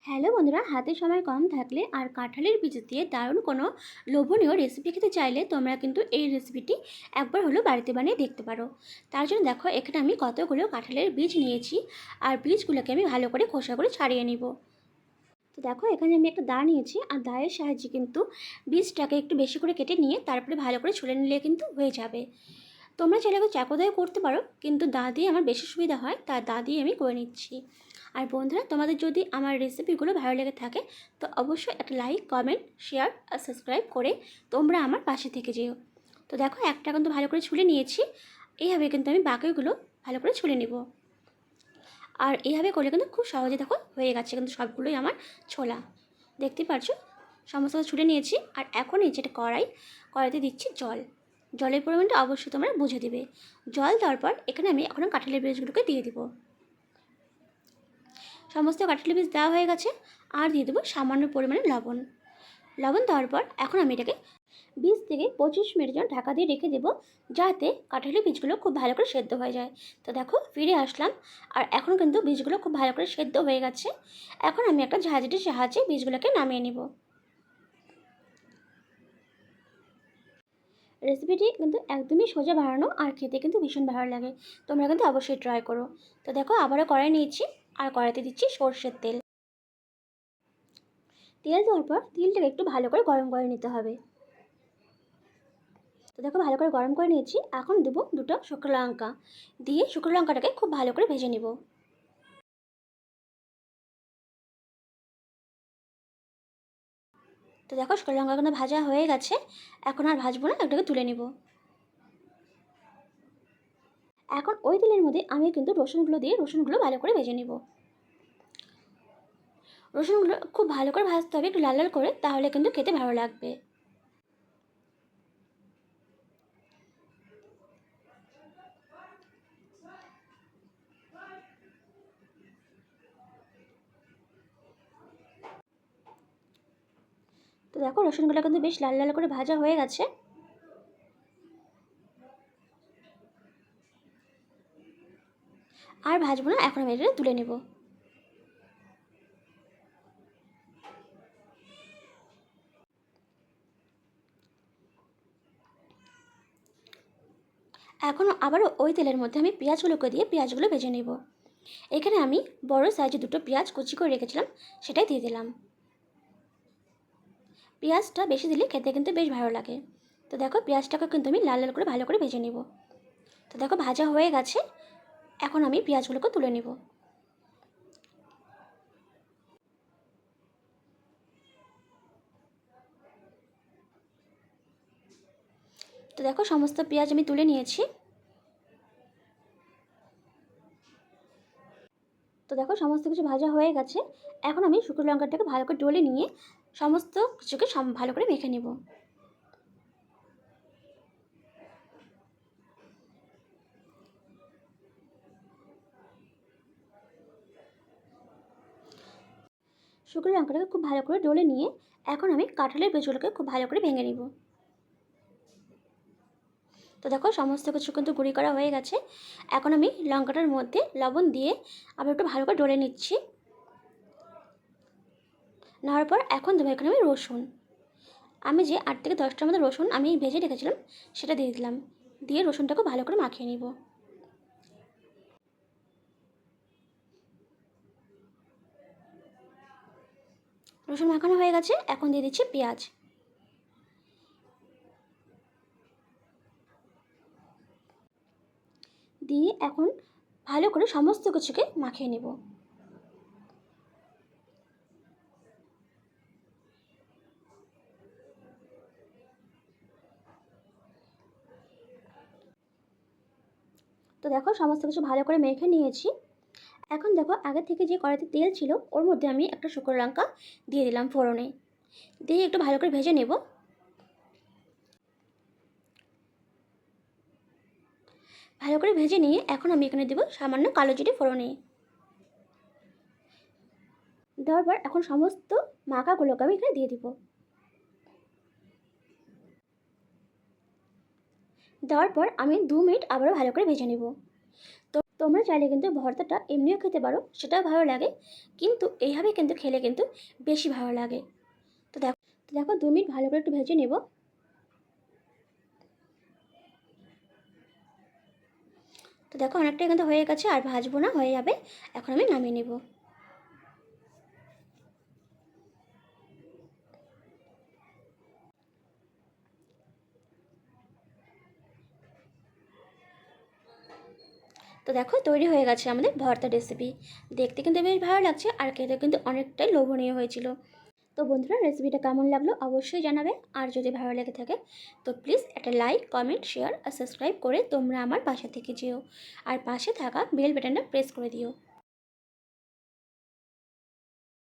Hello বন্ধুরা, হাতে সময় কম থাকলে আর কাঁঠালের বীজ দিয়ে দারুণ কোনো লোভনীয় রেসিপি খেতে চাইলে তোমরা কিন্তু এই রেসিপিটি একবার হলেও বাড়িতে বানিয়ে দেখতে পারো। তার জন্য দেখো, এখানে আমি কতগুলো কাঁঠালের বীজ নিয়েছি আর বীজগুলোকে আমি ভালো করে খোসা করে ছাড়িয়ে নিব। তো দেখো, এখানে আমি একটা দা নিয়েছি আর দায়ের সাহায্যে কিন্তু বীজটাকে একটু বেশি করে কেটে নিয়ে তারপরে ভালো করে ছুলে নিলে কিন্তু হয়ে যাবে। তোমরা চাইলে চাকু দিয়ে করতে পারো, কিন্তু দা দিয়ে আমার বেশি সুবিধা হয়, তার দা দিয়ে আমি করে নিচ্ছি। আর বন্ধুরা, তোমাদের যদি আমার রেসিপিগুলো ভালো লেগে থাকে তো অবশ্যই একটা লাইক, কমেন্ট, শেয়ার আর সাবস্ক্রাইব করে তোমরা আমার পাশে থেকে যেও। তো দেখো, একটা কিন্তু ভালো করে ছুলে নিয়েছি। এইভাবে কিন্তু আমি বাকিগুলো ভালো করে ছুলে নেব। আর এইভাবে করলে কিন্তু খুব সহজে দেখো হয়ে গেছে, কিন্তু সবগুলোই আমার ছোলা। দেখতেই পারছো, সমস্ত ছুলে নিয়েছি। আর এখন এই যেটা কড়াইতে দিচ্ছি জল। জলের পরিমাণটা অবশ্যই তোমরা বুঝে দিবে। জল দেওয়ার পর এখানে আমি এখন কাঁঠালের বীজগুলোকে দিয়ে দিব। সমস্ত কাঁঠালের বীজ দেওয়া হয়ে গেছে। আর দিয়ে দেবো সামান্য পরিমাণে লবণ। লবণ দেওয়ার পর এখন আমি এটাকে 20 থেকে 25 মিনিট জন্য ঢাকা দিয়ে রেখে দেবো, যাতে কাঁঠালের বীজগুলো খুব ভালো করে সেদ্ধ হয়ে যায়। তো দেখো, ফিরে আসলাম। আর এখন কিন্তু বীজগুলো খুব ভালো করে সেদ্ধ হয়ে গেছে। এখন আমি একটা ঝাঁঝরির সাহায্যে বীজগুলোকে নামিয়ে নিব। রেসিপিটি কিন্তু একদমই সোজা বানানো আর খেতে কিন্তু ভীষণ ভালো লাগে। তোমরা কিন্তু অবশ্যই ট্রাই করো। তো দেখো, আবারও কড়াই নিয়েছি আর কড়াইতে দিচ্ছি সর্ষের তেল। তেল দেওয়ার পর তেলটাকে একটু ভালো করে গরম করে নিতে হবে। তো দেখো, ভালো করে গরম করে নিয়েছি। এখন দেবো দুটো শুকনো লঙ্কা, দিয়ে শুকনো লঙ্কাটাকে খুব ভালো করে ভেজে নিব। তো দেখো, শুকনো লঙ্কাগুলো ভাজা হয়ে গেছে। এখন আর ভাজবো না, এটাকে তুলে নিব। এখন ওই তেলের মধ্যে আমি কিন্তু রসুনগুলো দিয়ে রসুনগুলো ভালো করে ভেজে নিব। রসুনগুলো খুব ভালো করে ভাজতে হবে, একটু লাল লাল করে, তাহলে কিন্তু খেতে ভালো লাগবে। তো দেখো, রসুনগুলো কিন্তু বেশ লাল লাল করে ভাজা হয়ে গেছে। আর ভাজবো না, এখন আমি এটা তুলে নেব। এখন আবারও ওই তেলের মধ্যে আমি পেঁয়াজগুলোকে দিয়ে পেঁয়াজগুলো ভেজে নেব। এখানে আমি বড় সাইজে দুটো পেঁয়াজ কুচি করে রেখেছিলাম, সেটাই দিয়ে দিলাম। পেঁয়াজটা বেশি দিলে খেতে কিন্তু বেশ ভালো লাগে। তো দেখো, পেঁয়াজটাকে কিন্তু আমি লাল লাল করে ভালো করে ভেজে নেব। তো দেখো, ভাজা হয়ে গেছে। এখন আমি পেঁয়াজগুলোকে তুলে নেব। তো দেখো, সমস্ত পেঁয়াজ আমি তুলে নিয়েছি। তো দেখো, সমস্ত কিছু ভাজা হয়ে গেছে। এখন আমি শুকনো লঙ্কাটাকে ভালো করে ডলে নিয়ে সমস্ত কিছুকে ভালো করে মেখে নেব। শুকনো লঙ্কাটাকে খুব ভালো করে ডলে নিয়ে এখন আমি কাঁঠালের বীজগুলোকে খুব ভালো করে ভেঙে নেব। তো দেখো, সমস্ত কিছু কিন্তু গুঁড়ি করা হয়ে গেছে। এখন আমি লঙ্কাটার মধ্যে লবণ দিয়ে আবার একটু ভালো করে ডলে নিচ্ছি। নেওয়ার পর এখন দেবো এখানে আমি রসুন। আমি যে 8 থেকে 10টার মতো রসুন আমি ভেজে রেখেছিলাম, সেটা দিয়ে দিলাম। দিয়ে রসুনটাকে ভালো করে মাখিয়ে নিব। রসুন মাখানো হয়ে গেছে। এখন দিয়ে দিচ্ছি পেঁয়াজ। দিয়ে এখন ভালো করে সমস্ত কিছুকে মাখিয়ে নেব। তো দেখো, সমস্ত কিছু ভালো করে মেখে নিয়েছি। এখন দেখো, আগে থেকে যে কড়াইতে তেল ছিল ওর মধ্যে আমি একটা শুকনো লঙ্কা দিয়ে দিলাম ফোড়নে। দিয়ে একটু ভালো করে ভেজে নেব। ভালো করে ভেজে নিয়ে এখন আমি এখানে দেবো সামান্য কালো জিরে ফোড়নে। দেওয়ার পর এখন সমস্ত মাখাগুলোকে আমি এখানে দিয়ে দিব। দেওয়ার পর আমি 2 মিনিট আবারও ভালো করে ভেজে নেব। তো তোমরা চাইলে কিন্তু ভর্তাটা এমনিও খেতে পারো, সেটাও ভালো লাগে, কিন্তু এইভাবে কিন্তু খেলে কিন্তু বেশি ভালো লাগে। তো দেখো 2 মিনিট ভালো করে একটু ভেজে নেব। তো দেখো অনেকটাই কিন্তু হয়ে গেছে, আর ভাজবো না, হয়ে যাবে। এখন আমি নামিয়ে নেব। তো দেখো তৈরি হয়ে গেছে আমাদের ভর্তা রেসিপি। দেখতে কিন্তু বেশ ভালো লাগছে, আর খেতে কিন্তু অনেকটাই লোভনীয় হয়েছিল। তো বন্ধুরা, রেসিপিটা কেমন লাগলো অবশ্যই জানাবে। আর যদি ভালো লেগে থাকে তো প্লিজ একটা লাইক, কমেন্ট, শেয়ার আর সাবস্ক্রাইব করে তোমরা আমার পাশে থেকে যেও। আর পাশে থাকা বেল বাটনটা প্রেস করে দিও।